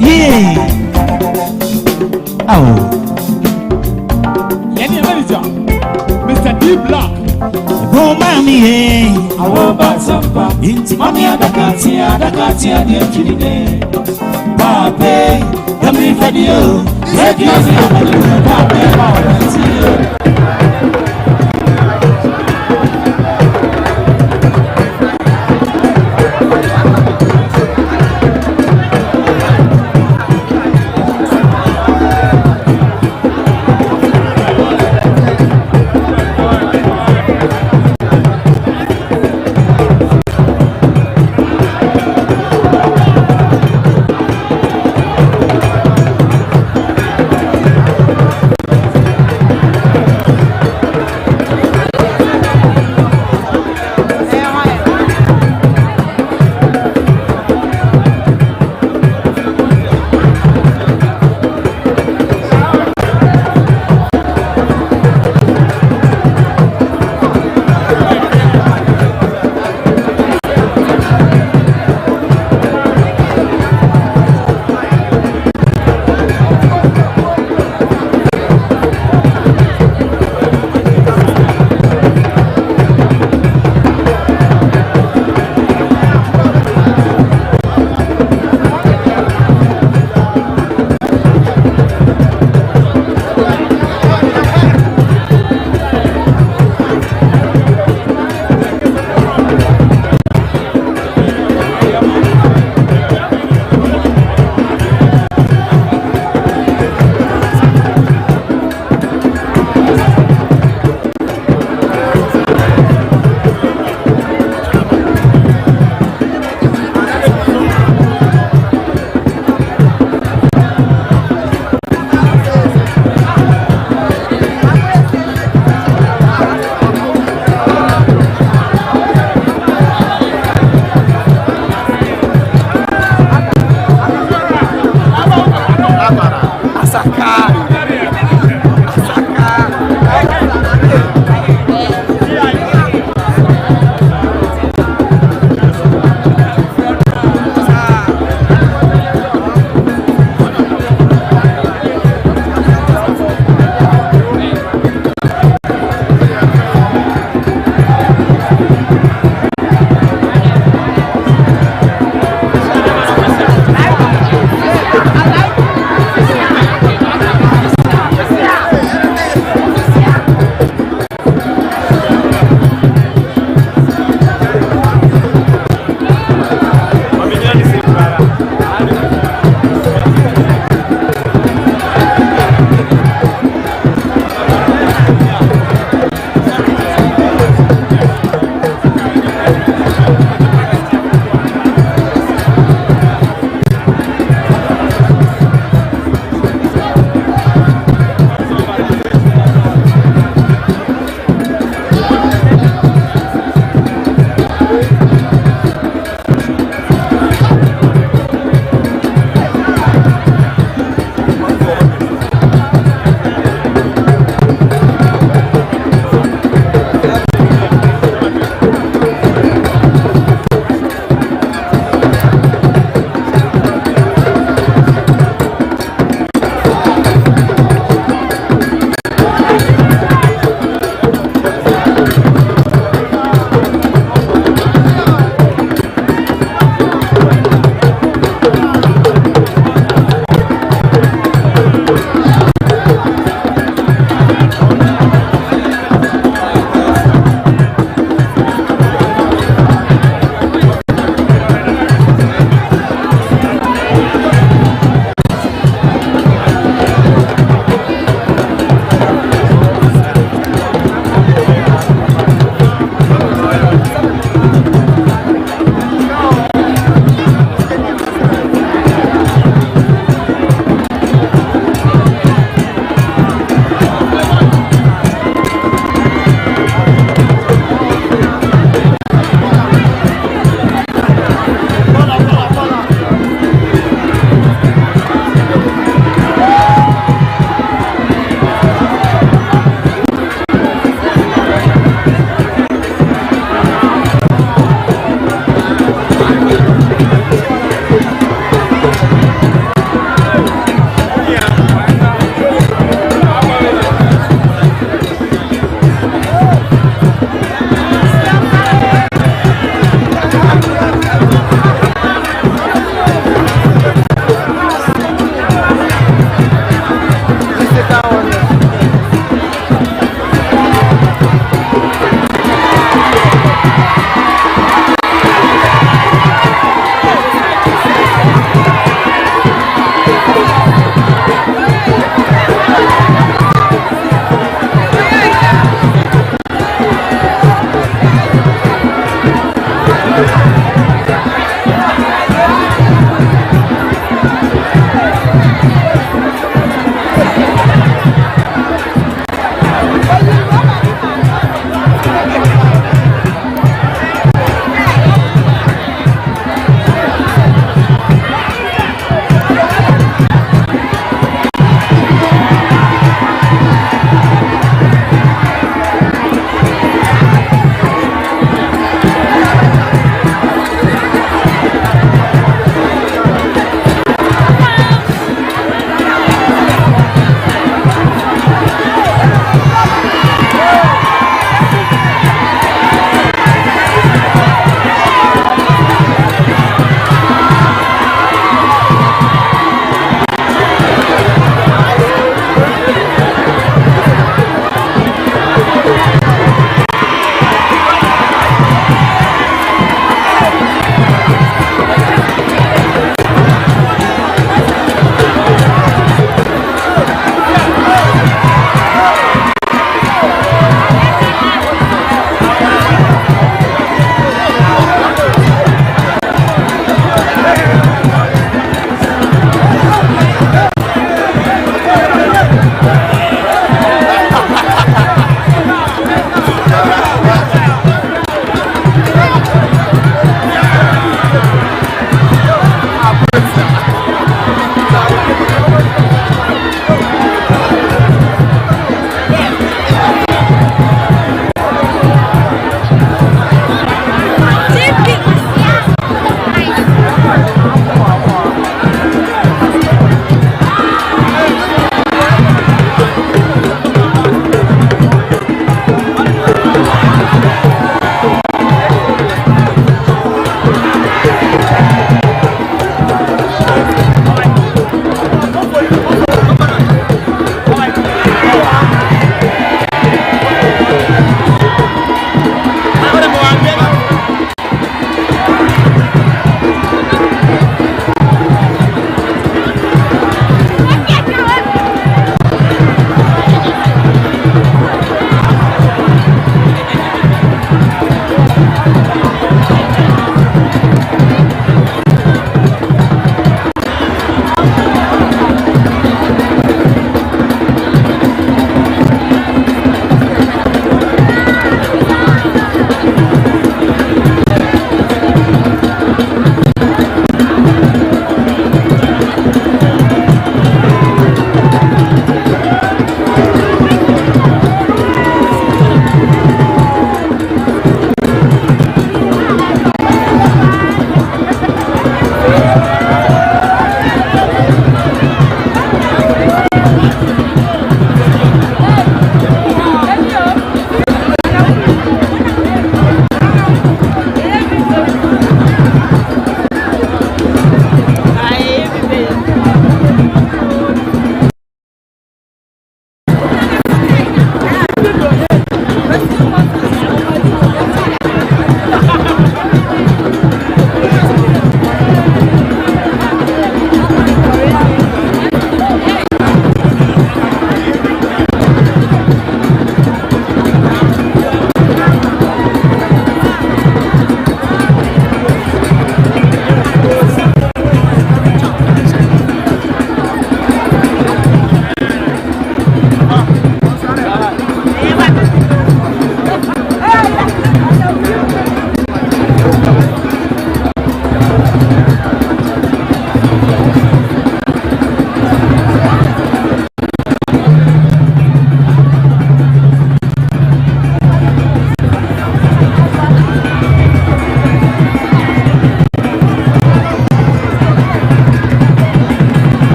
Yeah. Oh. Mr. D Block. Oh, mommy. I want back some pop. Mommy, I can't see the engine. Pape, come in for you. Take you, Pape,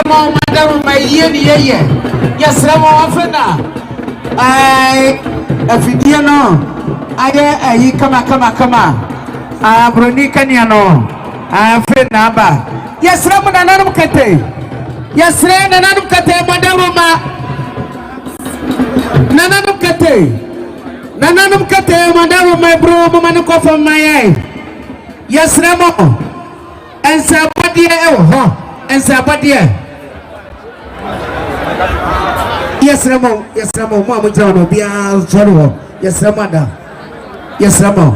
mo madam my ye. Yes, Ramo Afena. I afidie no. Aye kama. Bronika niano. Afena ba. Yes, Ramo nanum kete. Yes, Ramo nanum kete madam ma. Nananum kete madam my bro mama ko from my eye. Yes, Ramo. And Sabadia and Sabadia. Yes, Ramo, Mamma John, be a General. Yes, Ramada. Yes, Ramo.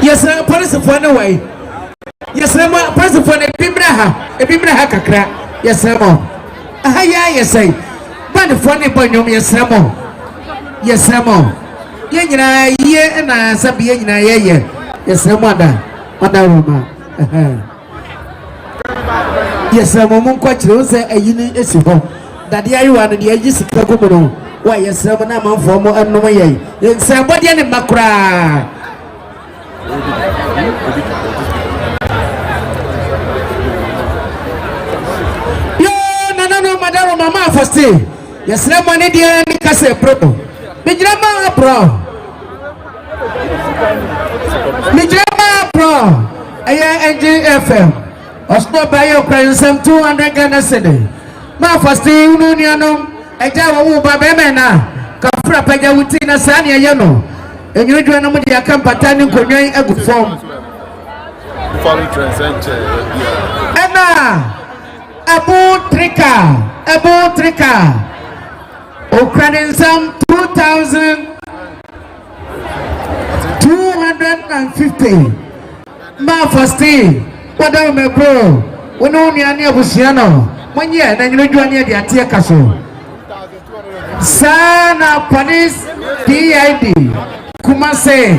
Yes, Police of one away. Yes, Ramo, Police of one, a Bibraha crack. Yes, Ramo. Yes, I. But the funny boy, no, yes, Ramo. Yes, Ramo. Yana, ye and I, Sabiana, ye. Yes, Ramada. Madama. Yes, I'm a quite say a unit is that the area and the ages of Kakumo. Why, yes, I'm a man for more and no way. It's somebody in Macra. No, Madame, Mamma, for stay. Yes, I'm an Indian Casse Pro. Mijama Pro. ANGFM. Osno bayo kransom 200 Ghana cedi. Ma fasti uniano eja wo ba bemena kafra paja wuti na sani ayeno. Enyudwa no mudi akampata ni konwan agu form. Follow transcend. Ena Abu Trika. Okransom 2,250. Ma fasti wada me bro wono nuane abusiano monye na nyudwane de atie kaso sana police PID Kumase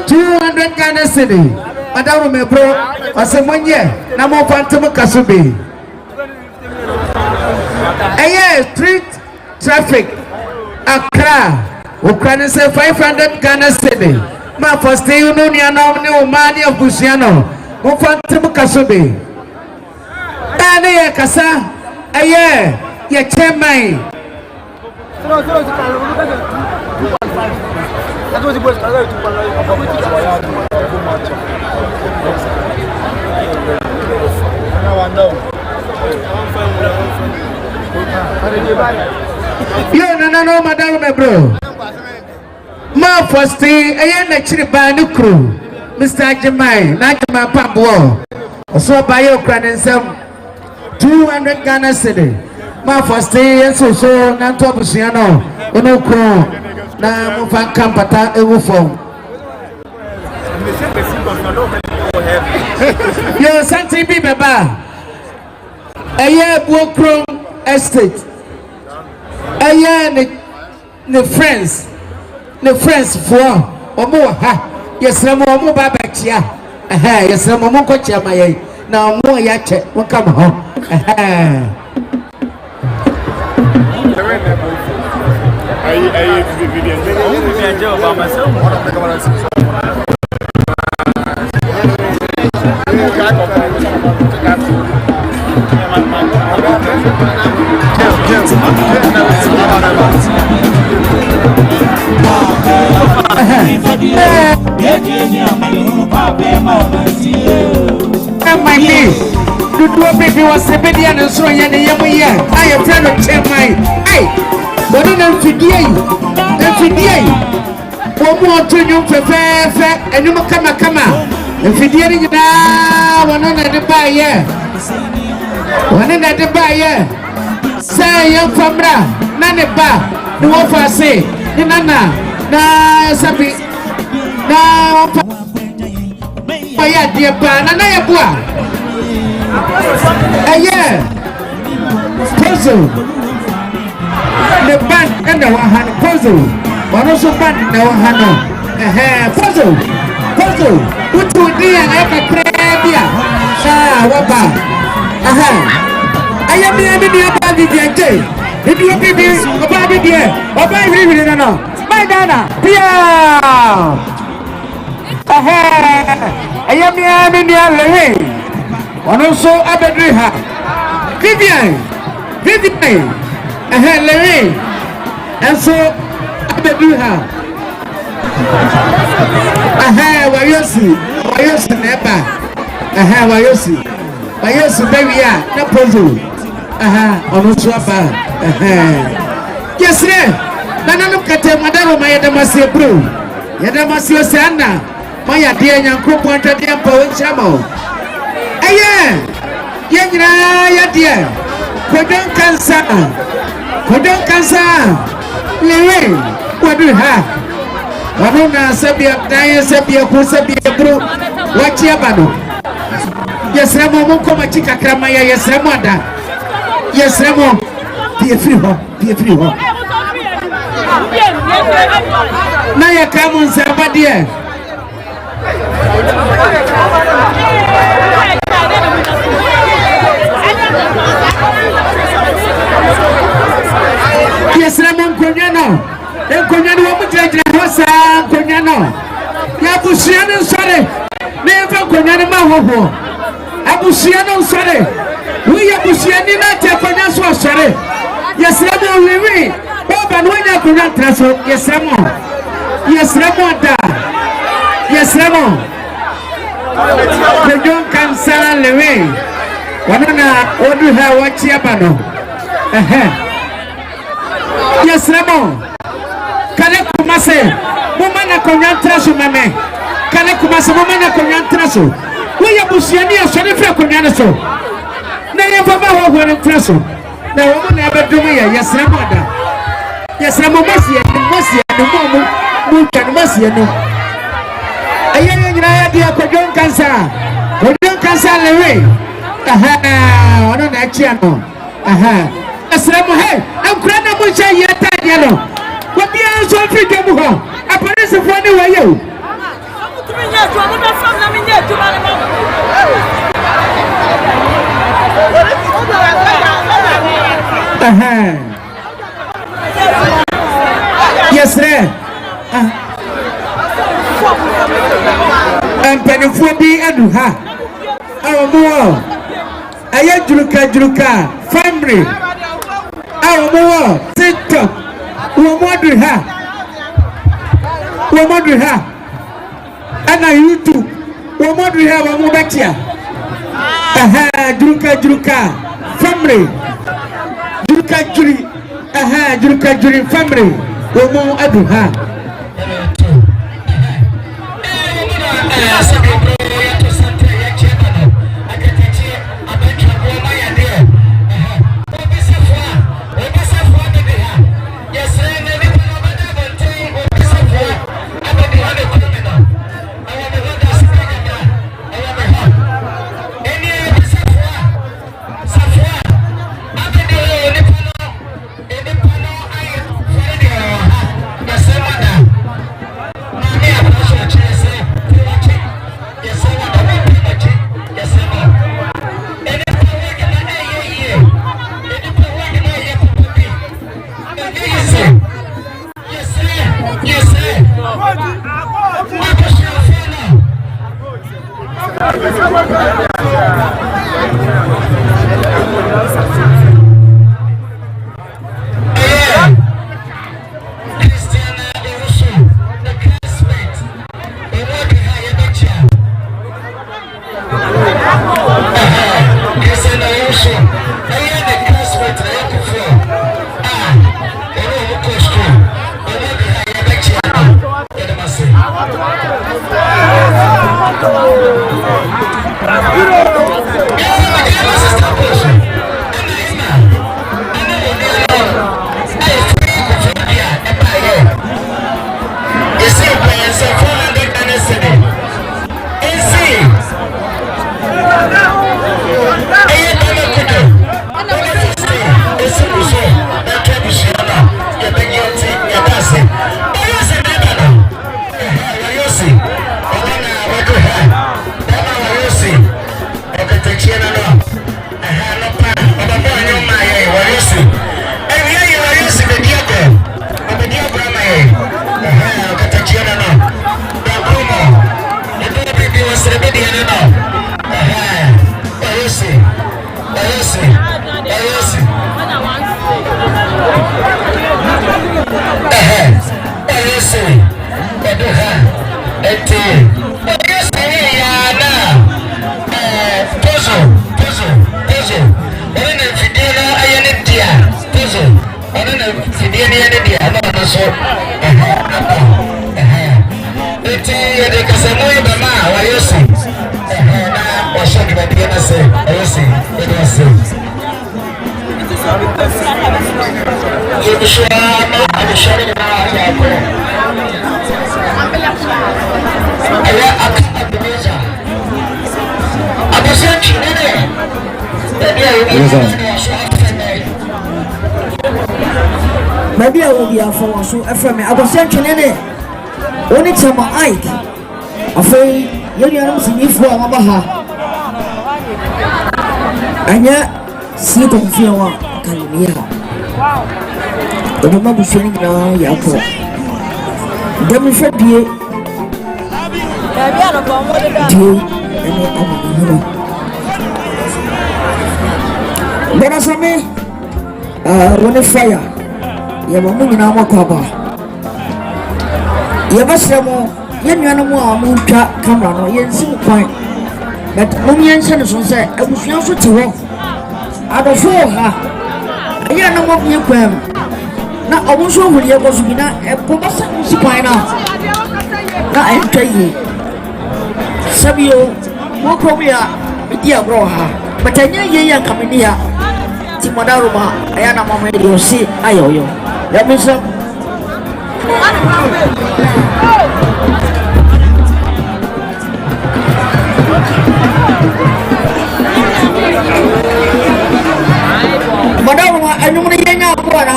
200 Ghana cedi wada me bro ase monye na mo fantum kaso be street traffic Accra Ukraine say 500 Ghana cedi ma first day you know ni anom ni o mani abusiano mo fantum kasobe tane ye kasa ye chairman yo no madam me bro ma first day na chiri ba ni crew Mr. Jemai na Jemai Pabwo so bayo kransem 200 Ghana cedi ma first day so na to busiano ono ko na mo fan kampata ewo form yo santi bi beba Buokrom estate ne friends for omo ha yes na mo ba chia yes na mo ko chia maye na mo ya che mo kam ho Dudu baby was a baby and so yan yamuya. I am trying to check my hey. But then fidie. One more to you fair and you come. And fidie na one on the buyer. One in the buyer. Say young famra. Nane ba. The one for say. Nana. Na sabi. Na Oya dear pa. Nana ya bua. Puzzle. The band and the one puzzle. One also band in the one puzzle. Which would be an ever crabia. Wapa. I am the idea. If you be about it here, or by reading it, no. My Dana, Pia. I am the idea. One also Abedriha. Vivian. Larry. And so I do her. Wayosi neba. Wayosi baby ya na puzzle. Ono swapa. Yes ne. Nana kate madaro mayeda masie bro. Yeda masie sana. Maya dia nyankro ponta dia mpa wenchamo. Yenyina ya dia. Kodon kansa. Lewe. Wadu ha. Wanuna sabia daya sabia kusabia bro. Wachia bado. Yesremo mko machika krama ya yesremo ada. Yesremo. Be free ho. Na ya kamu nsabadie. Yesremo mkonyano. Nkonyano wa mujejere hosa nkonyano. Ya busiano nsore. Nefa nkonyano mahoho. Abusiano nsore. We abusiani na te konyaso nsore. Yesremo wiwi. Baba nwenya konyantraso yesremo. Yesremo da. Yesremo. Kodon kansala lewe. Wanana odu ha wachi abano. Yesremo. Kale kumase. Mama na konyantraso mame. Kale kumase mama na konyantraso. We abusiani asore fra konyanso. Na yefaba ho ho ntraso. Na wo na abedomu ya yesremo da. Yesremo mosi no momu. Mu kan mosi no. Ayen nyina ya dia kodon kansa lewe. Ono na achia no. Yesremo hey, ankura na mo cha yeta dia no. Obi an so Africa mu ho. Aparese fo ni wayo. Yes, sir. Penifo bi adu ha. Awomo. Aye juruka family. Awomo TikTok. Womodu ha. Ana YouTube. Womodu ha wa mubatia. Juruka family. Juruka juri family. Womo adu ha. say, maybe I will be a phone so from me. I was sending it. Only time I afraid you know see for Mabaha. And yet, see Confion can be here. The mama was saying now, Yako. Then we said, dear, but as I may, when the fire, you were moving our cover. You must have more, young animal, moon camera, no, yen some point. But Mumian Sanderson said, I was also to walk. I was for her. I don't know what you can. Now I was over here was be not a promotion supply now. Now I tell you. Sabio, walk over here, with dear Broha. But I know you are coming here. Timadaruma, I am a moment you see, I owe you. Let me some. Madam, I know the young one.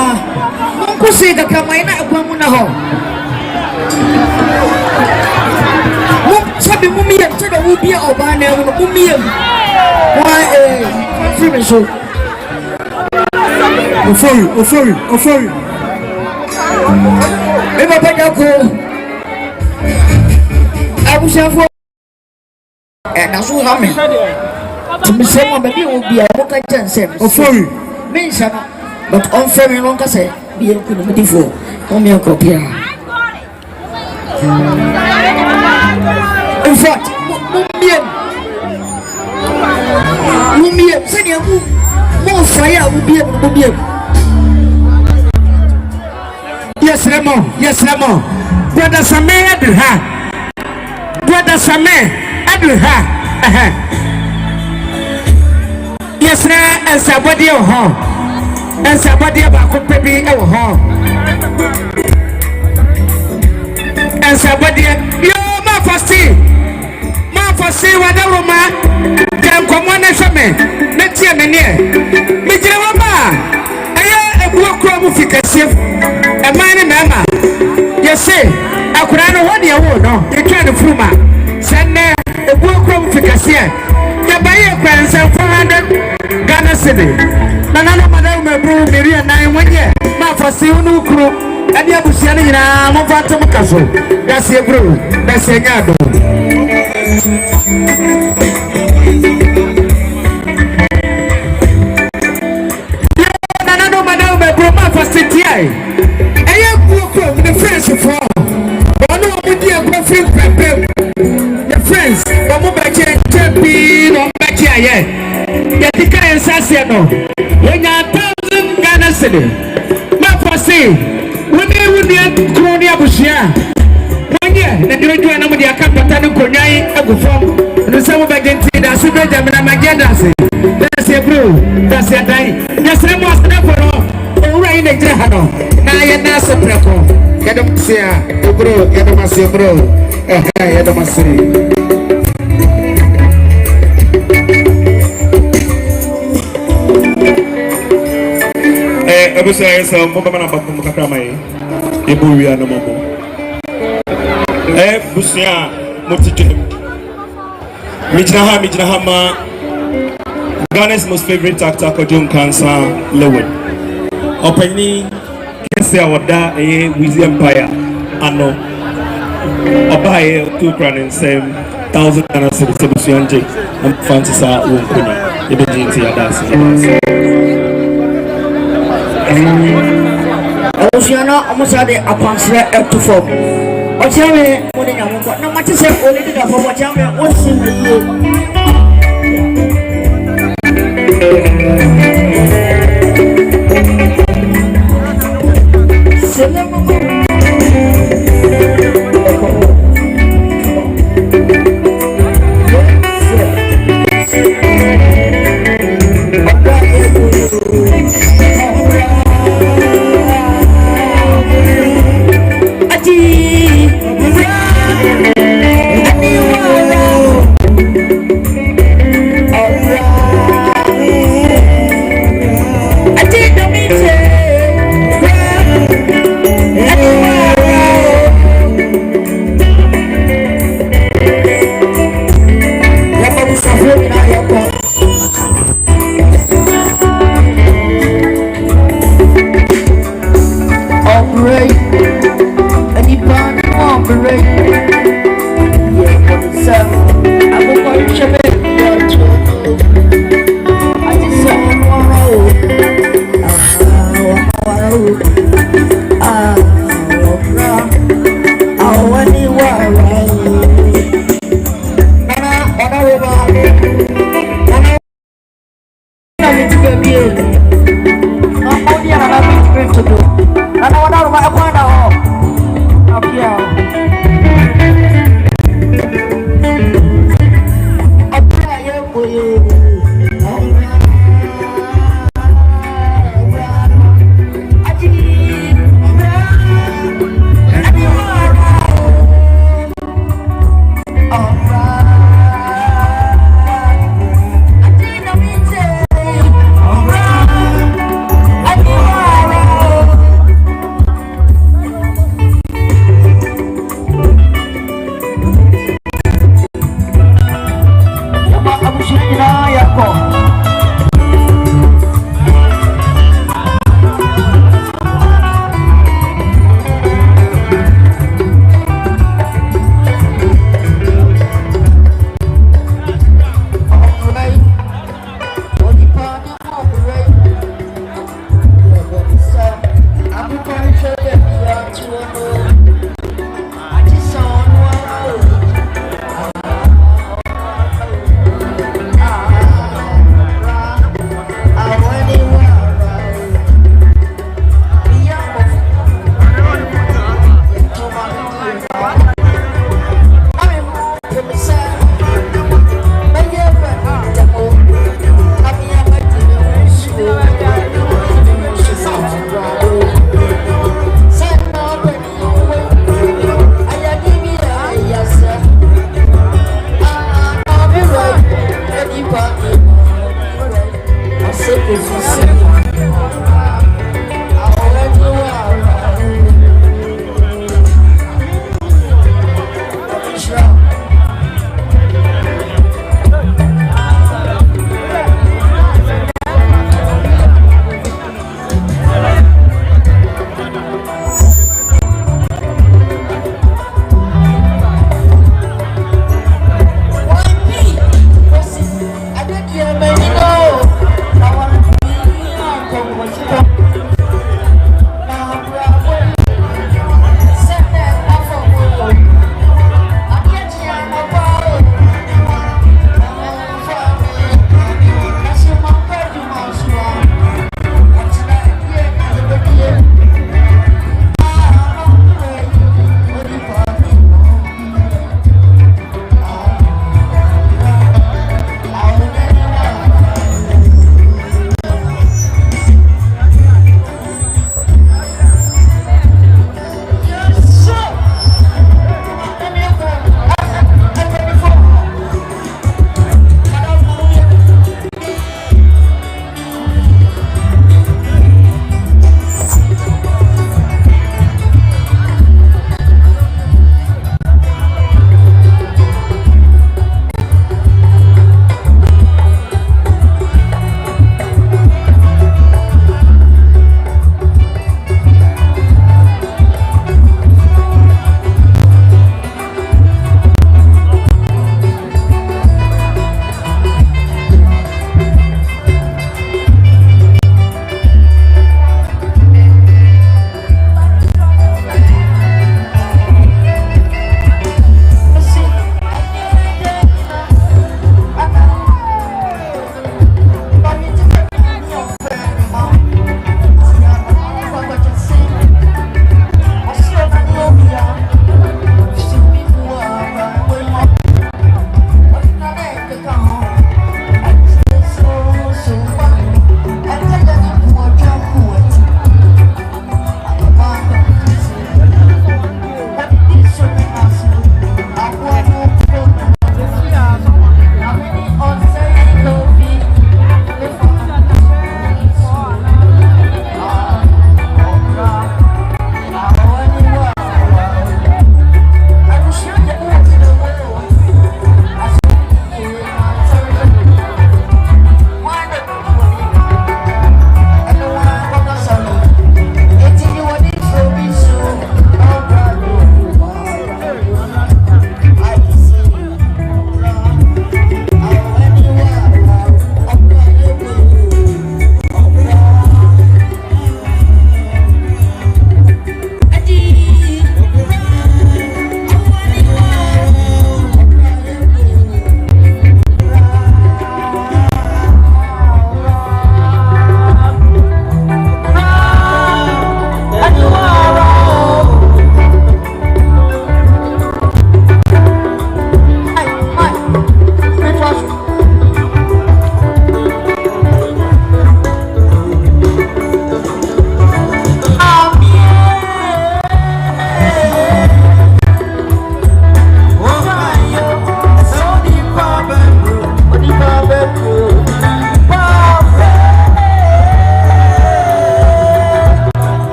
Who say the Kamina Pamuna? Sabi Mummy and Tada will be a banner with Mummy. Why a finish? Oh, sorry. Never Pagako. I was here for and I saw how many. To be someone, but you will be a book and chance. Oh, sorry. But on very long as I be a good before. Come here, copy. In fact, Mumian, send you more fire will be able to be. Yes, Ramo. Brother Sameh Adulha. Brother Sameh Adulha. Yes, sir, and somebody of home. And somebody about baby our home. And somebody, yo, my first, whatever, man, can come on and show me. Let's see a minute. Mijama, I am a walk from Ficasive, a man, mamma. Yes, say, I could not know what you want. You're trying to fool me. Send there a walk from Ficasia. The buyer grants and 400 Ghana City. Nana Madame Bro, Maria 9 year. My first no crew. And you have seen in a Mofatum Castle. That's your bro. That's your yard. Nana Madame Bro, my first TI. I am walking with the friends of all. I know I'm with the friends. Yatika and Sassiano, when you're 1,000 Ghana City, my first say, when they would be at Coronia Bushia, 1 year, the director and the Captain Konai, I go from the summer by Gentil, that's a better than my Gendasi. That's your brew, that's your day. Yes, I was never all right in the Jahano. Now you're not so preco. Yadasia, the bro, Yadamasia bro, Yadamasi. I was saying some woman about Mukamai, a Buria no more. Busia, Motito, Mijnahama, Ghana's most favorite actor, John Cancer, Lowen. Opening, Kessia Wada, a Wiz Empire, Anno, Obaye, 2 crown same 1,000 Ghana City, and Francis Wunkuni, the GT Adas. I was Abusiano, almost had a pansra to form. Or tell me, no matter say, only the for what I'm what's in the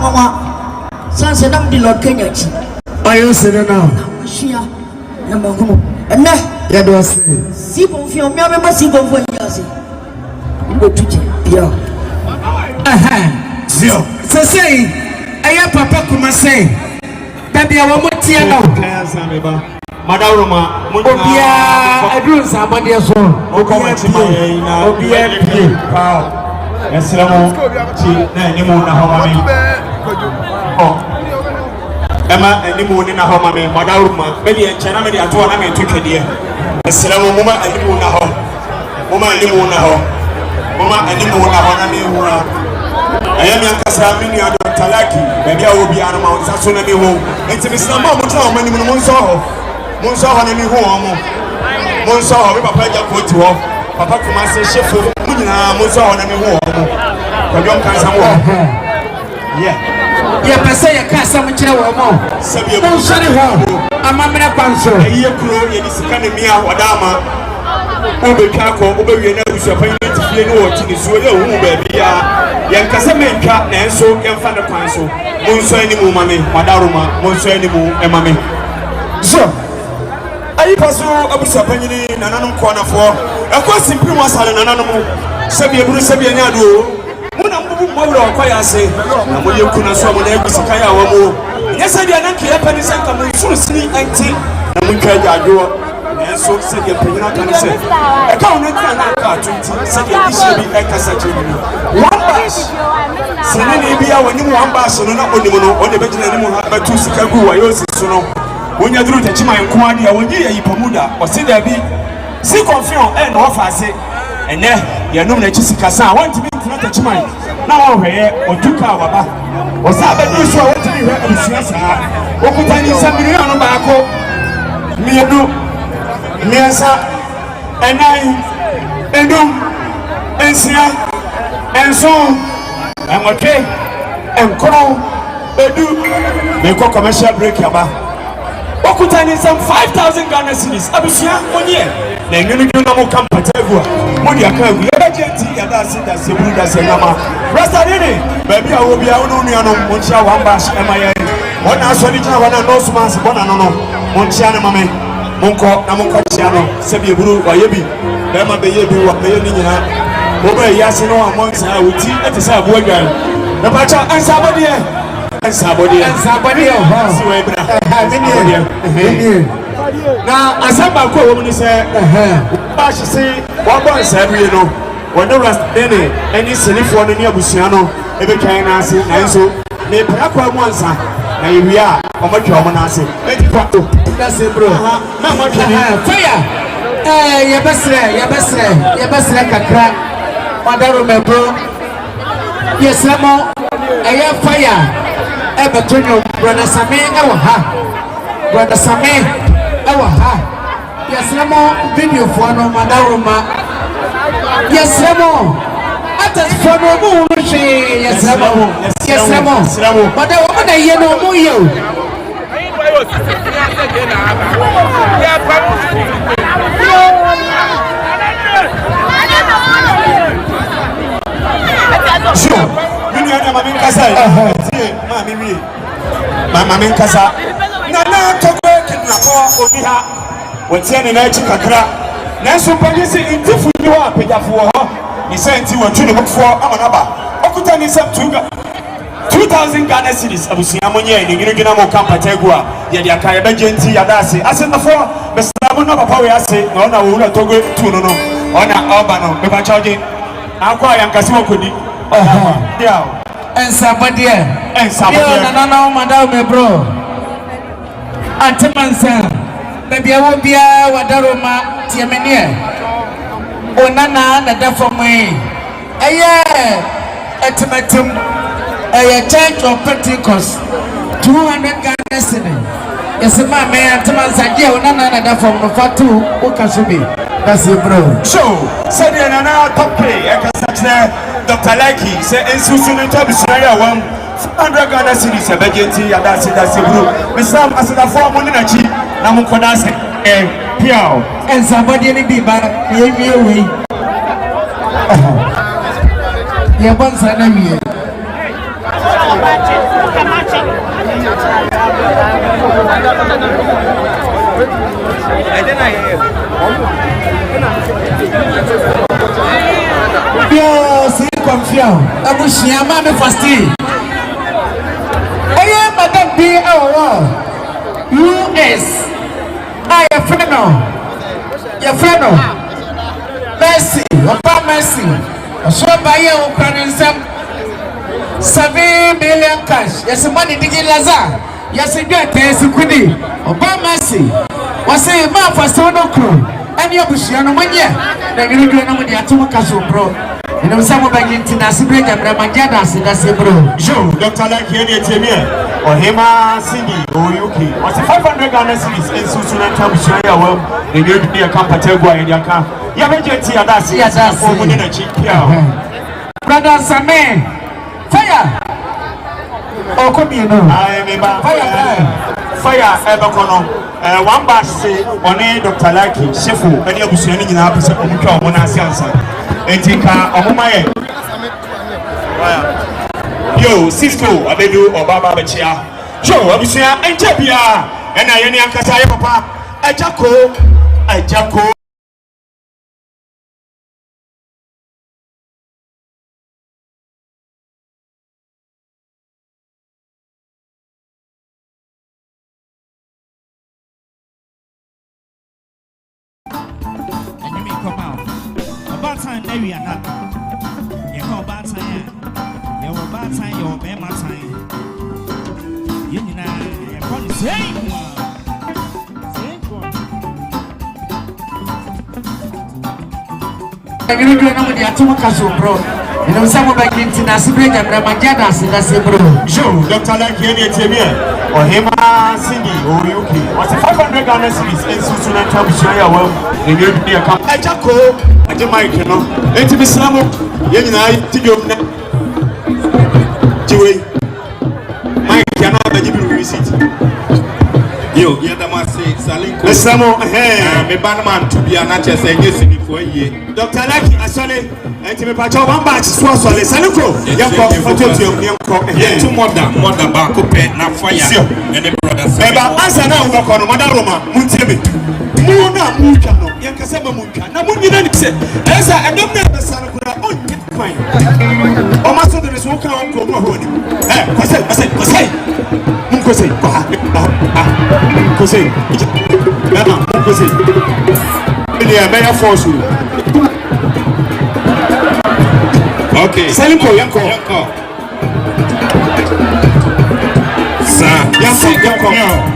mama. Sanse nam di Lord Kenya chi. Ayo sene now. Shia. Na mahuno. Ene. Ya do ase. Si Confion me ame ma si Confion yase. Ngo tuche. Ya. Zio. Sese aya papa Kumase. Tabi awo motie no. Kansa me ba. Madaroma Obia adun sabode so. Obia pie. Wow. Esramo chi na ni mo na hawa me. Oh. Ema ni mo ni na hawa me madaroma. Me de enchana me de ato na me twekede. Esramo mo ma ani mo na hawa. Mo ma ani mo na hawa. Mo ma ani mo na hawa na me hura. Ayami ankasa mini ado talaki. Baby obi anu ma sa so na me ho. Enti me sna ma mo twa ma ni mo mo so ho. Monso ho na mi ho omo monso ho papa ja koti ho papa Kumase chefo munyina monso ho na mi ho omo ko dom kan sam ho yeah ya pese ya ka sam kire wo mo sabi monso ni ho amamre kwanso ye kuro ye ni sika ne mi a wadama obetwa ko obewie na usuapan ni tifie ni wo tini so ye hu ba bia ye nkasa mentwa na enso ye mfa ne kwanso monso ani mu mame madaroma monso ani mu emame so ayi paso abusa panyini nananom kwanafo akwa simpiri mo asale nananom sebi eburu sebi anya do mo na mbubu mwawura akwaya ase na mo yekuna so mo na egusika ya wa mo nya sebi ananke ya pani sanka mo suru sini anti na mo twa jajo enso sebi panyina kan se e ka ono twa na ka 20 sebi bishebi e kasa chini one bash sene ne bia wani mo one bash no na onimo no o de begina ni mo ha tu sika gu wa yo sisu no wonya duru tachima nko ade a wonye yi pamuda o se da bi si Confion na ofa ase ene ye nom na chisika sa want me to tachima na wo hweye otuka waba o sa ba du so a wotimi hwe abusua sa okutani samiri anu ba ko miedu miensa enai endum ensia enso enwote enkoro edu me ko commercial break yaba okutani some 5,000 Ghana cedis abusia onye na enwenu na mo kampatagua mo dia ka agu ya agenti ya da sebru da senama rasta nini baby a wo bia onu nuano mo ntia wamba emaya wona aso ni kina wana no sumanse bona no mo ntia na mame monko na monko chia no sebi eburu wayebi be ma be yebi wa be ni nyina wo ba yase no amonsa a wuti etisa abu adwan na pacha ansabodie ho si we bra na asamba ko wo ni se ba hye wa bo nsabi no wona rast dene any senifo no ni abusua no ebe kan na ase nanso me pra kwa mu ansa na yewia o ma twa o na ase eti kwa to that's it bro na mo twa fire ye besre kakra madaro me bro yesamo fire ebetonyo brother Sami ewa ha brother Sami ewa ha yesamo video for no madaroma yesamo atas for no mu hwe yesamo but o na ye no mu ye Mama Kasa, Mama Kasa, Nana Togo Kidnapper, Odiha, what's in an kakra. Nasu Pagisi in different you are, Pedafu, he sent you to look for Amanaba. Okutan is up to 2,000 Ghana cedis, Abusiamonia, in the Ginamo Campategua, Yadiaka Genti Yadasi. I said before, the Stamuna Power say, no, no, Togo, Tuno, Ona Albano, Pepper charging. Aqua and Casimo Kudi. Yeah. And somebody no madam me bro antemansa baby I won't be a wadaroma tiamenie onana na da for me etimatum church of Pentecost 200 Ghana cedis yes ma me antemansa dia onana na da for no fatu ukasubi that's it bro so said na top play I can say Dr. Likee say ensusun to bisaya 100 Ghana cedis abegenti ya da sebru misam asada for money na chi na mo koda se piao and somebody ni bi ba ye we ye bon sana mi Confion, Abushia, Mammy Fasti. I am Madame B. US. I am your friend. Mercy, Opa Mercy. So by your planning some 7 million cash. Yes, money to get Lazar. Yes, you get this. Opa Mercy. Was a man for Sono Crew. And your Bushiano Mania. Then you do know the Atuma Castle, bro. And I'm some of the International Ramajadas in the bro. Joe, Dr. Likee, or Hema Cindy, or Yuki. Was a 500 Ghana series in Susan Tabushaya. Well, they need to be a Campategua in your car. You have a jet here, that's a cheap. Brother Samen, fire! Oh, come here, no. I am Fire, Ebacono. One bash say, on a Dr. Likee, Shefu, and you're busy in our person, one as answer. And take a my yo, Cisco, I do or Baba Chia. Joe, I was here, and Jabia, and I am Kataya Papa, a Jacko. We are not. You call bad time. You were bad time. You were bad time. You know, you're going to say I'm going to know the Atuma Castle, bro. And I'm some of the International Ramajadas in the bro. Joe, Dr. Likee, or Hema Cindy, or Yuki. Was a 500 Ghana series in Susan Tabushaya. Well, they need to be a camp. A Jacko. I do my canoe. And to be Slamo, I did your Joey. Mike cannot give you receipt. You, you're the man say, Salinko. Slamo, me banman to be an actress and yes, before a year. Dr. Likee, I saw it, and to be part of one batch, Swaswa, Salinko. Young cock, two more than Baco Pet, now fire, and the brothers. Answer now, work on Madame Roma, Muntemi. Muna Mukano, Yankasaba Muka. Now, when you don't say, as I don't know the son of the fine. Almost there is one count for Mahoney. I said, Munkose, Kose, Kose, may I force you? Okay, Salimko, Yanko. Sir, Yanko.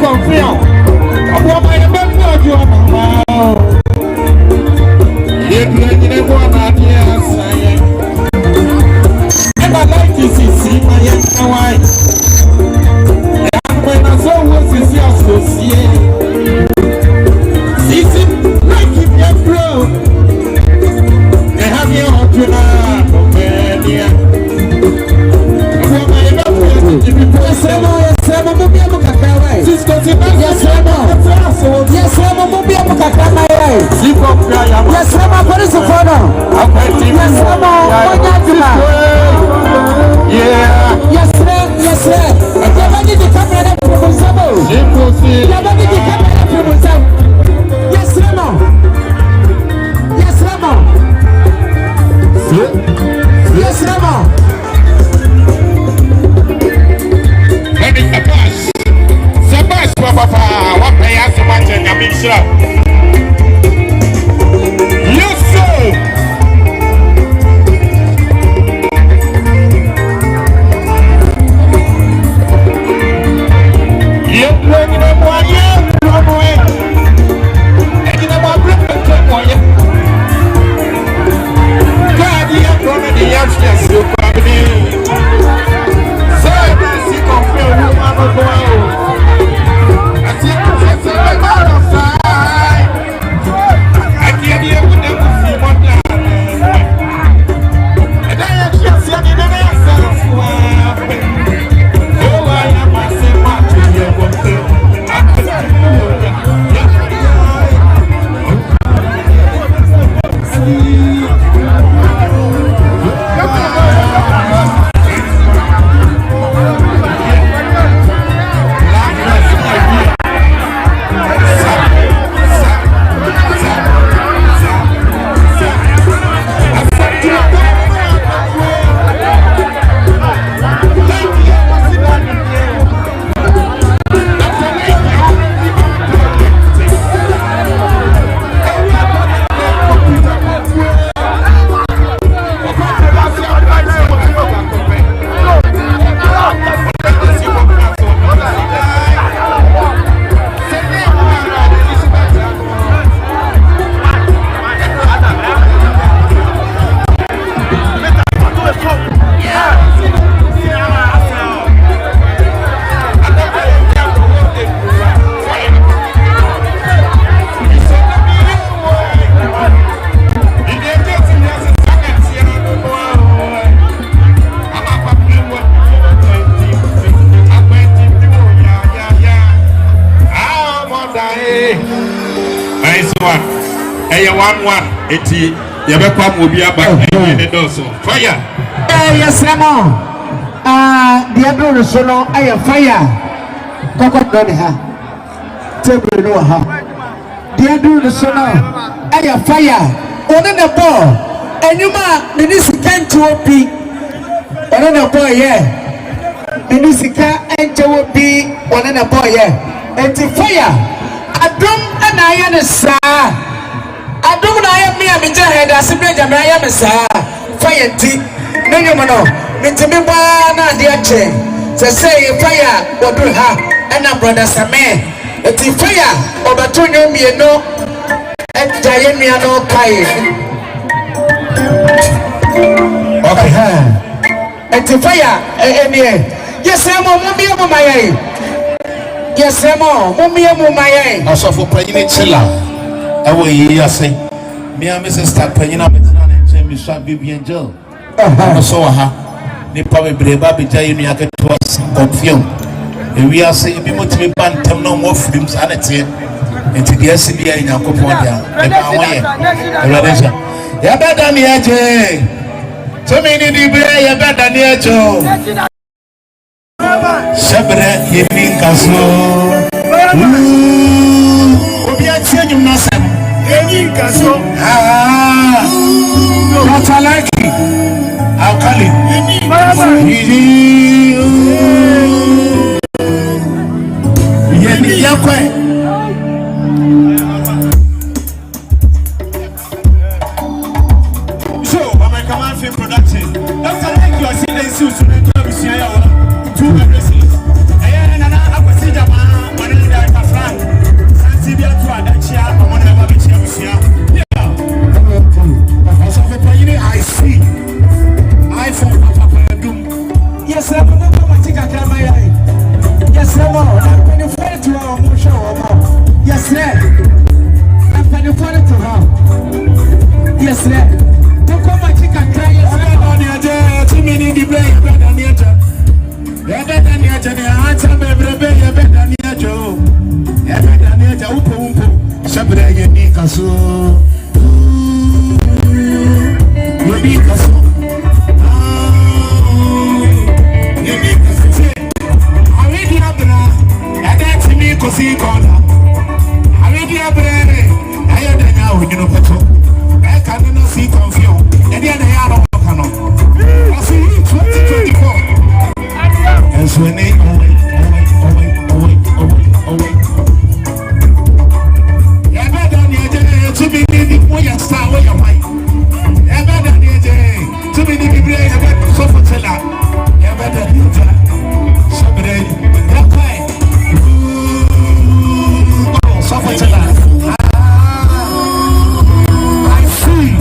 Confion. Eti yabekwa mobia ba ne doso fire yes remo the abro so no fire kokko do ha table no ha the abro so no fire one the ball enuma me ni sika obi one the ball me ni sika obi one the ball enti fire adom na ya ne saa adom na ya me me head asibra jamra ya me saa fire ti menyo no metime ba na de ache say fire wodu ha na brother Same eti fire obato nyo mieno ejaye nua no kai okay ha eti fire enie yes mo mumie mo maye yes mo mumie mo maye asofo panyine chila ewo yi ase me and Mrs. Star panyina betina na nche mi swa baby angel so ha ni pa bebre ba be jaye nua keto Confion ewi ase bi motimi bantem no mo film sa na tie enti de ase bi ya Yakobon dia e ba woye ewadeja ya beda ni eje to me ni di bre ya beda ni ejo sebre yemin kaso obi atie nyum na sem yemin kaso what I like I'll call it so I'm a command film production. si usune kwa bisia ya wa 200 cedis eye na akwasi jama mane da ka frank santi bia to adachia amone ba be chia bisia yeah so for paying I see iPhone papa dum yes sir mo ko matika kama ya yes sir mo na ni fere to wa mo sha wa mo yes sir na ni fere to ha yes sir mo ko matika kama yes sir no ni aje ti mi ni di play ya better ni aje ya better ni aje ni anta me brebe ya better ni aje ya better ni aje upo shabre ye ni kaso ye ni kaso Kosi kola awedi abrere ayo de nya odino peto e kan no si Confion e dia na ya no kano osi 2024 and so ne ya be da ni eje to be ni mo ya star wo ya mai ya be da ni eje to be ni bibre ya be so fotela ya be da ni eje sabre ya kai I see.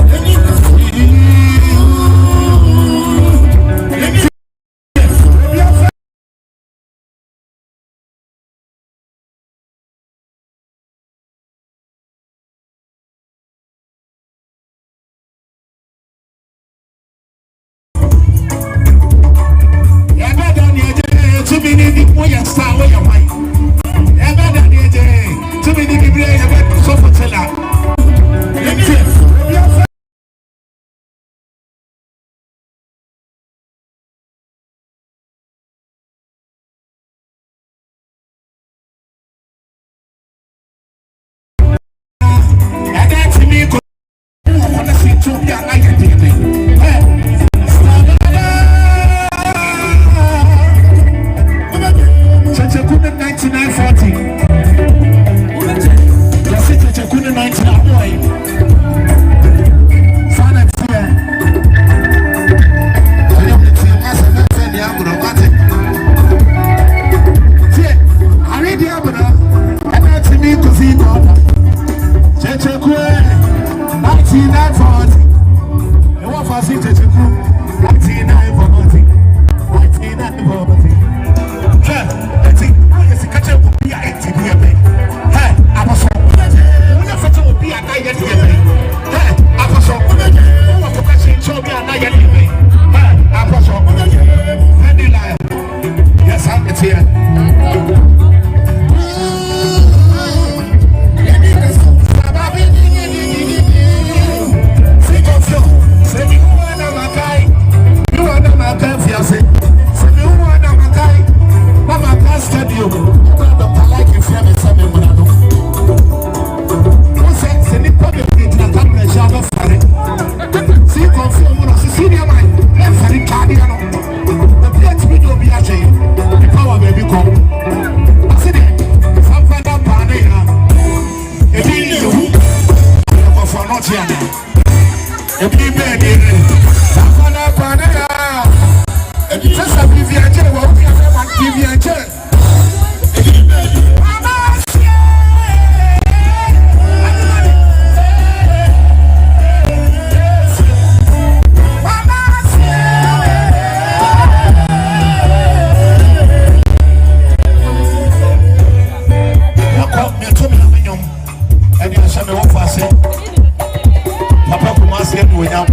Papa Kumasi and we now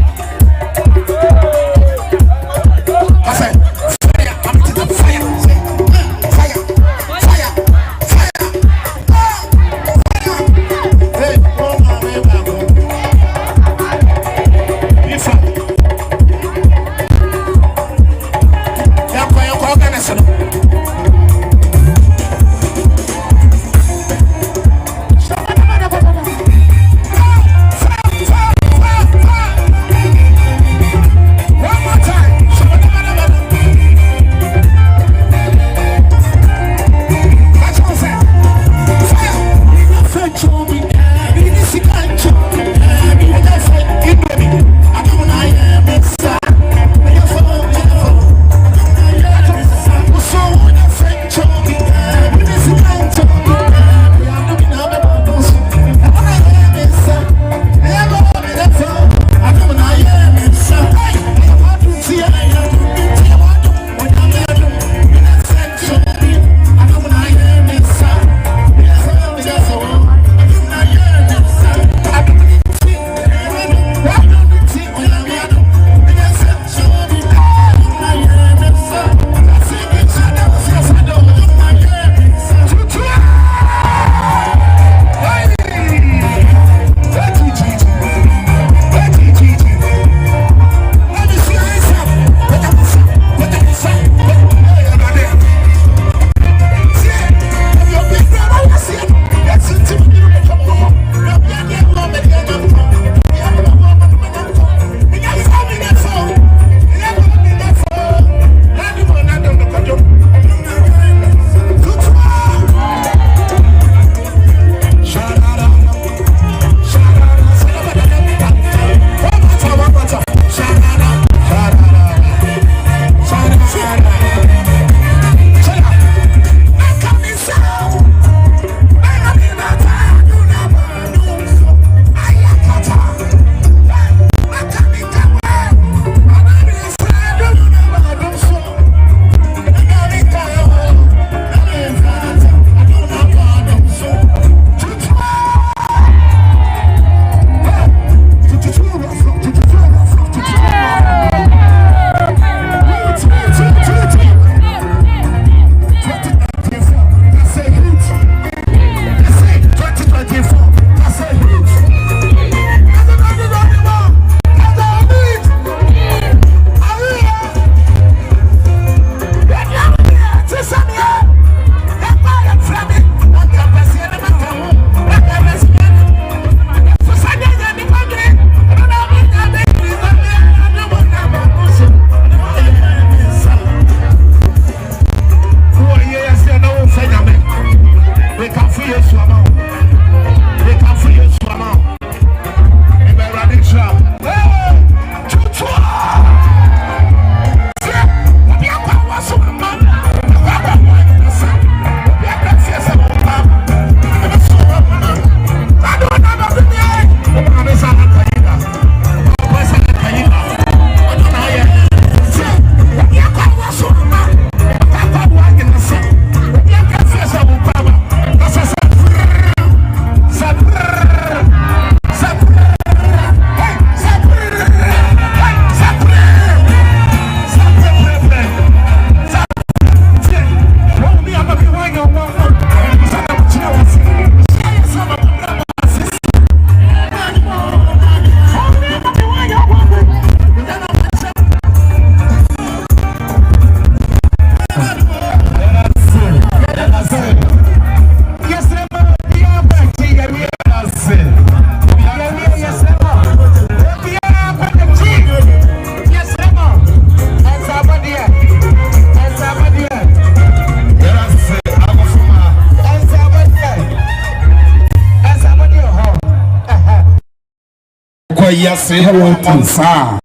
yi ase onsa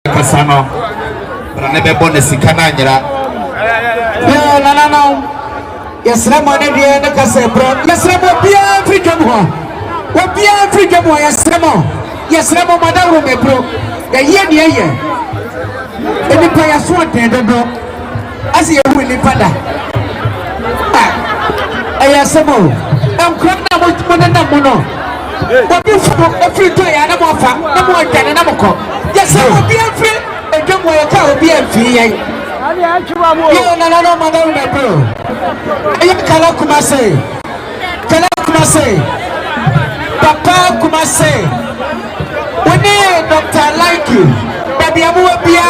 kasano rane bebo ne sika na nyira no yesra mo ne die ne kase bro yesra mo bia Africa mo wa bia Africa mo yesra mo madawo me bro ya ye ne ye eni pa ya so den dodo asi ye hu ni pada ayasemo kram na mo na mo no wa bi fu Africa ya na mo fa na mo dane na mo ko yesra mo bia Africa edwamo ya ka obi amfi yen yo no madawo me bro kala kumase papa kumase woni Dr. Likee baby amu bia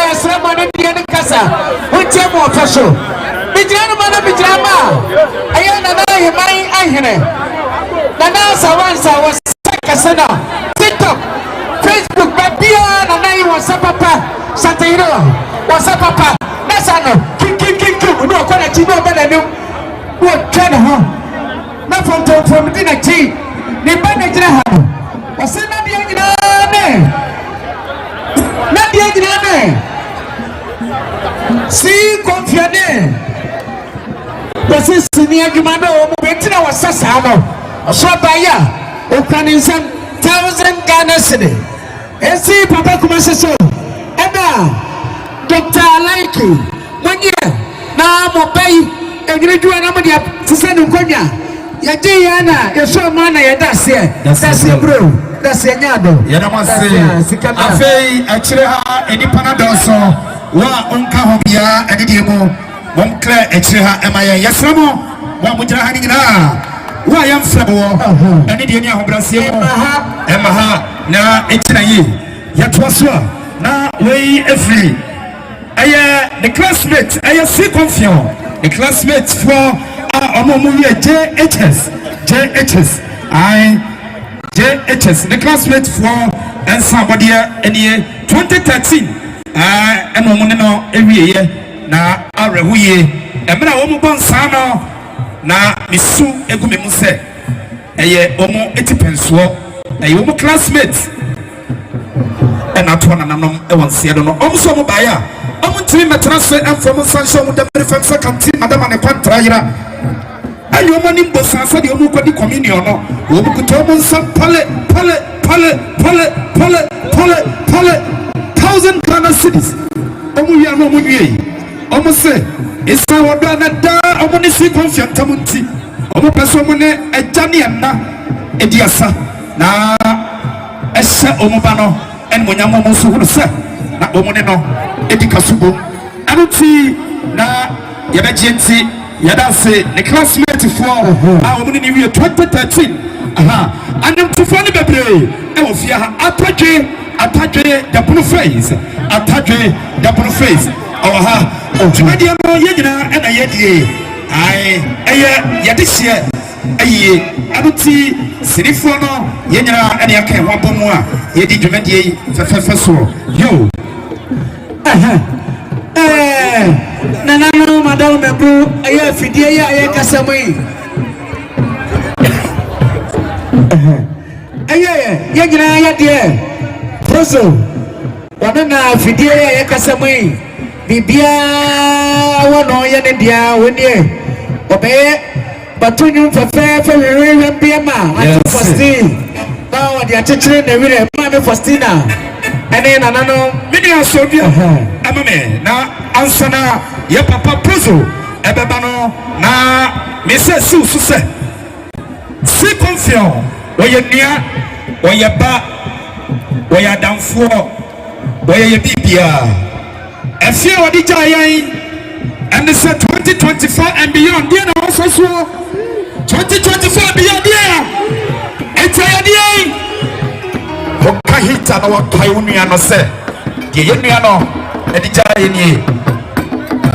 yesra mo ne die ne kasa wotie mo ofasho bijira no mana bijira ma ayo na yeman ahene na sawansa was kasana TikTok Facebook babia na yi wasa papa satiro wasa papa nasano kiki no kwa na chibo bana no wo twana ho na from dina chi ni bana jira ha wasa na dia jira ne si Confion basi sini adwuma na o mo betina wasa sa no so baya o kaninsan 1000 Ghana cedi esi papa kumase so eba Dr. Likee monye na mo bai egredu na mo dia tse no konya ya je ya na ye so ma na ye dase bro dase nyado ya na mase afei akire ha enipa na doso wa onka ho bia edie mu won kra akire ha emaye yesramo wa mujira ha ni na wa yam frabo eni die ni ahobrase mu emaha na etina yi ya toaso na wei efri aye the classmate aye si Confion the classmate for omo ye JHS the classmate for and somebody any 2013 eno mo no ewiye na arehuye emra wo mo bonsa no na misu egu me mu se eye omo etipenso eye omo classmate and at one nanom e won se do no omo so mo baya omo timi metra se from sanction mo dem reference kanti madam ne kwatra yira ayo omo ni mbosa so de omo kwadi communion no omo kuto omo nsam pale 1000 Ghana cedis omo wi ano omo wi omo se isa wodo na da omo ni si Confion tamunti omo peso omo ne ejane na ediasa na ese omo ba no en mo nyamo mo so se na omo ne no edikasubo anuti na yebegenti yada se the classmate for omo ni wi 2013 anem to fo ne bebre e wo fia ha atadwe the blue face tumadi no yegyina na yedie ai yedihye ayi anuti sirifo no yenyina na yakan ho abomu a yedi dwumadie fefe so yo nana no madam mebru aye fidie ya aye kasamai aye yegyina yedie proso wana fidie ya aye kasamai bibia wono ye ne dia woni obe batunyu fefe wewe biema ati fasti na wadi achechire na wire ma me fastina ene na nano mini asobia amame na ansana ye papa prozo ebeba no na me se su se si Confion oye nia oye ba oye adamfo oye bibia efie wadi jayan and it's 2024 and beyond there na also 2024 beyond there etayadi okahita na wakayunia no se ye yenua no edi jayan ni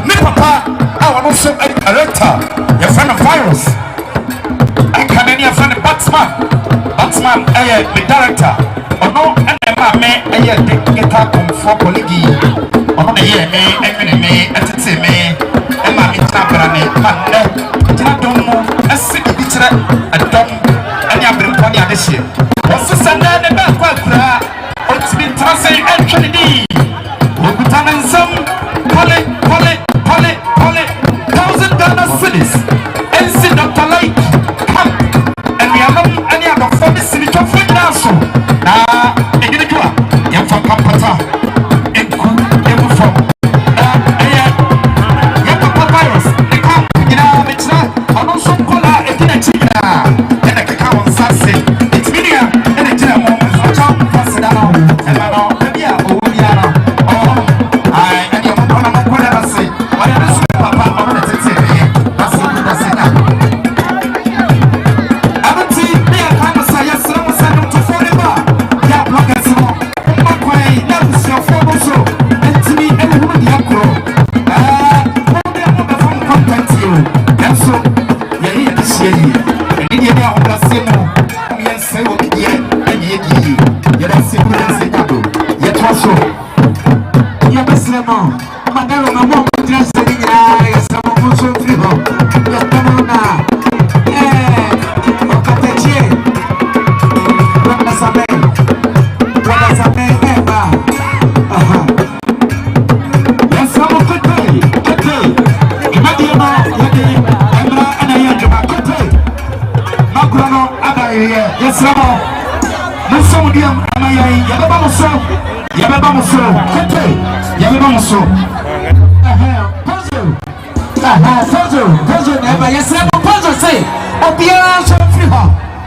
me papa awon so a director your friend of virus I can any friend Batman the director ono and ma me ɛyɛ de guitar Confion Likee ɔno na yɛ me ɛnwene me ɛtete me ɛma me tena brane ma nnɛ gyina dɔm mu ɛse ebi kyerɛ ɛdɔm ɛne aberempɔ ne adehyeɛ wɔse sɛ nnɛ ne bɛɛkɔ akuraa ɔtumi ntena sɛ ɛntwe ne dii ɔkuta ne nsɛm pɔle $1,000 cedis ɛnsi Dr. Likee Cant ɛnuanom ɛne adɔfoɔ ne sinitwɔfoɔ nyinaa so na ɛgyina dwo a yɛmfa kampata ɛnku ɛmu fam na ɛyɛ yɛpapa virus ne camp nyinaa mekyerɛ ɔno nso nkɔla a ɛdi n'akyi nyinaa ɛna keka wɔ nsa ase ɛtumi nua ɛna gyina mu ɔkyɛw faseda no ɛma no baabi a ɔwɔ biara ɛne ɔmɔkɔ na mɔkɔ dɛ bɛse ɔyɛ ne so papa ɔno ne tete ɛyɛ base base na abɛnti ne yɛka no sɛ yɛserɛ mo sɛ nomtofoɔ ne ba yɛ bloggers no ɔmakwan na abusuafoɔ no so ɛntimi ɛhuhuru deɛ korɔ wɔde mobɛfa mo content o nanso yɛne yɛde hyia yie ɛne deɛ ne ahobraseɛ mu yɛnsɛe wɔ bideɛ ɛne yɛdi yie yɛde ase buru yɛnsɛ nyado yɛtoa so yɛbɛserɛ mo madaro ma mo ɔmogyina sɛ ne nyinaa yɛsrɛ mo mo nso mfiri hɔ yɛsrɛ mo na ɔkatakyie wadasame ɛba yɛsrɛ mo kete dwumadie no yɛde mmara ɛna yɛ adwuma kete makoro no abayɛyɛ yɛsrɛ mo monso mo deɛm ama yɛn yɛbɛba mo so kete yɛbɛba mo so Pozo na eba yɛsrɛ mo Pozo se obiara nso mfiri hɔ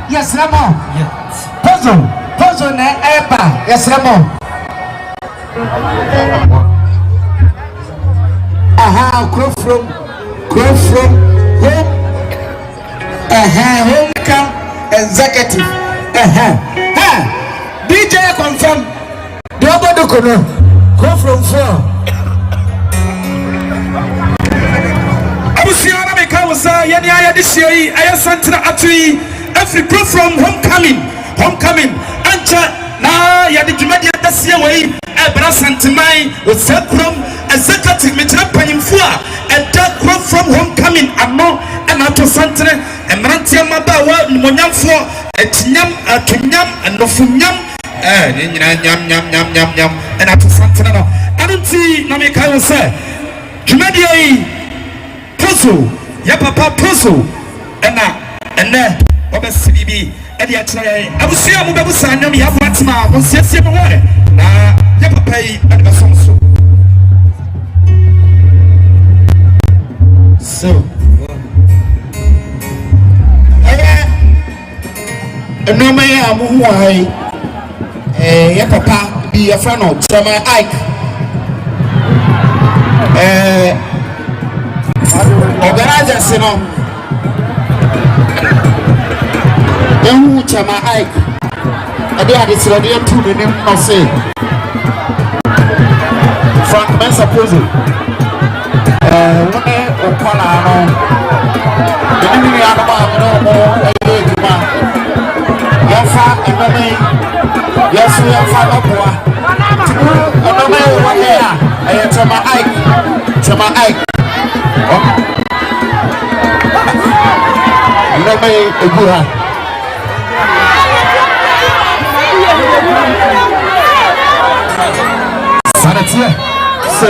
yɛsrɛ mo Pozo na eba yɛsrɛ mo Confion home camp executive DJ Confion the obodo no Confion for Abusiana meka wo sa yɛne ayɛ de hyia yi ayɛ santra ato yi every program homecoming ancha na yɛde dwumadie daseɛ wɔ yi ɛbra santeman ɔsɛ kurom executive mekyerɛ mpanyimfo a ɛda kurom from homecoming ano ɛna ato santere mmeranteɛ mmabaawa nimonyamfoɔ atinyam atonyam ɛnɔfonyam ne nyinaa nyam ɛna ato santere no ɛno nti na meka wo sɛ dwumadie yi Pozo ya papa Pozo ena obesi bibi edi akyerɛ abusua mu bebusa anyam ya fatima mo siesie mo hɔ na ya papa yi ade basom so enoma ya mo ho ai ya papa bi ya fra no Chama Ike organizers no ehu Chama Ike ade ade sira de tu ne nim no say Frank Mensa Pozo wone okwala no de ni ya no ba no mo eye djuma yafa enome yasu yafa oboa enome wo here aye Chama Ike enome egura Sanatia so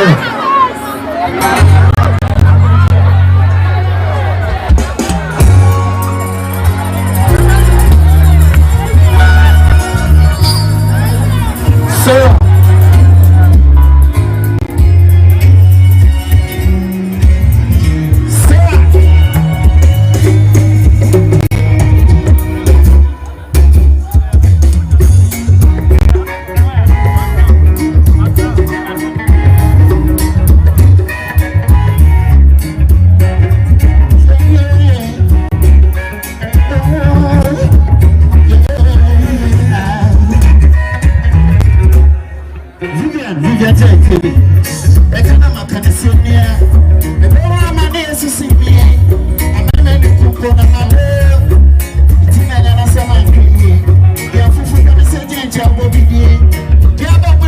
Yeah,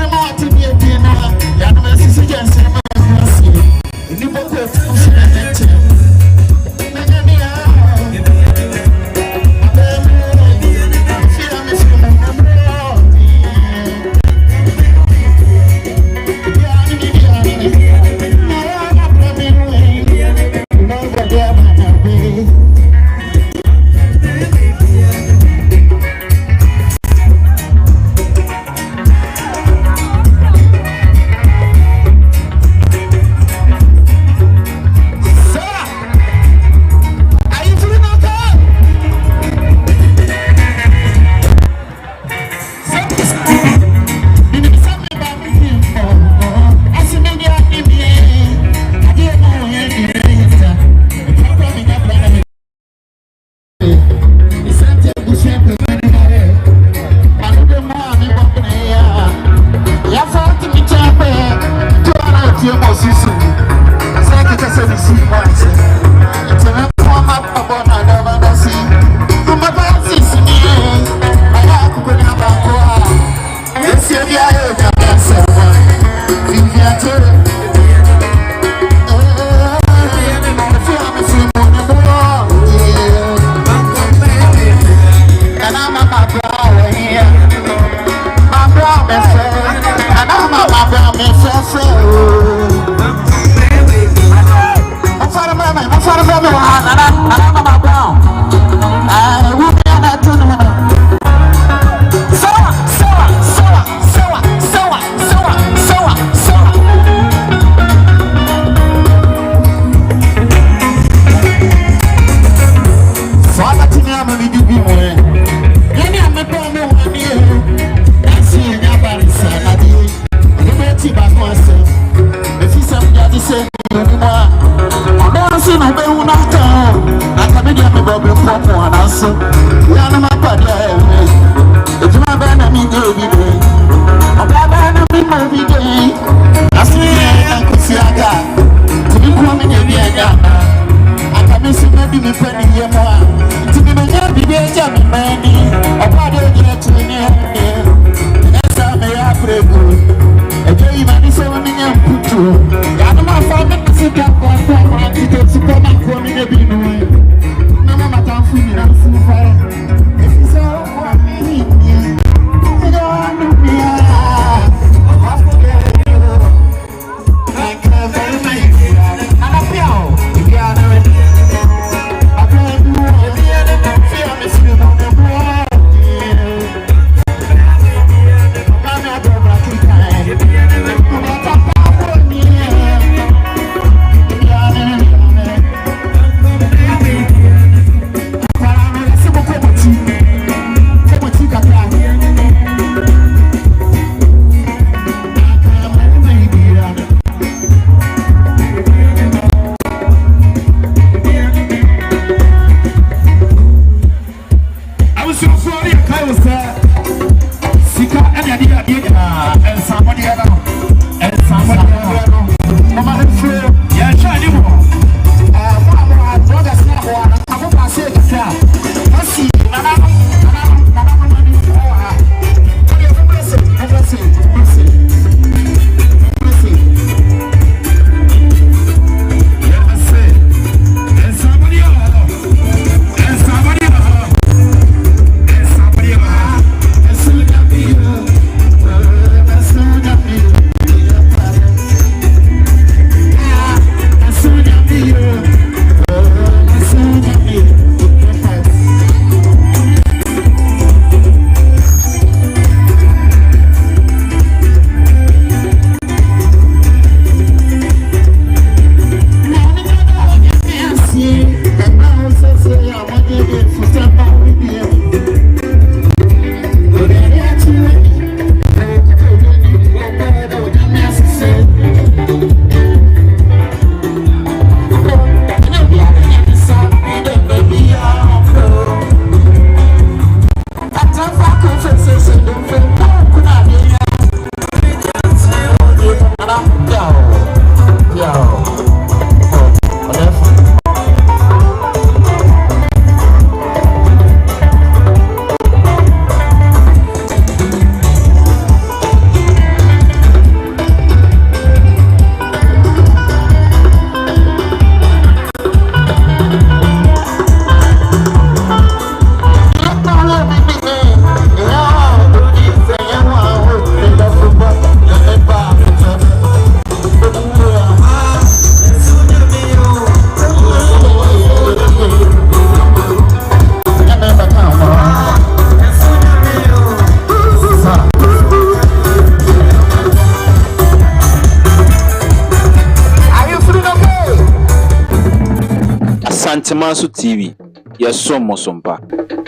Santemaso TV, yes, some Mosompa.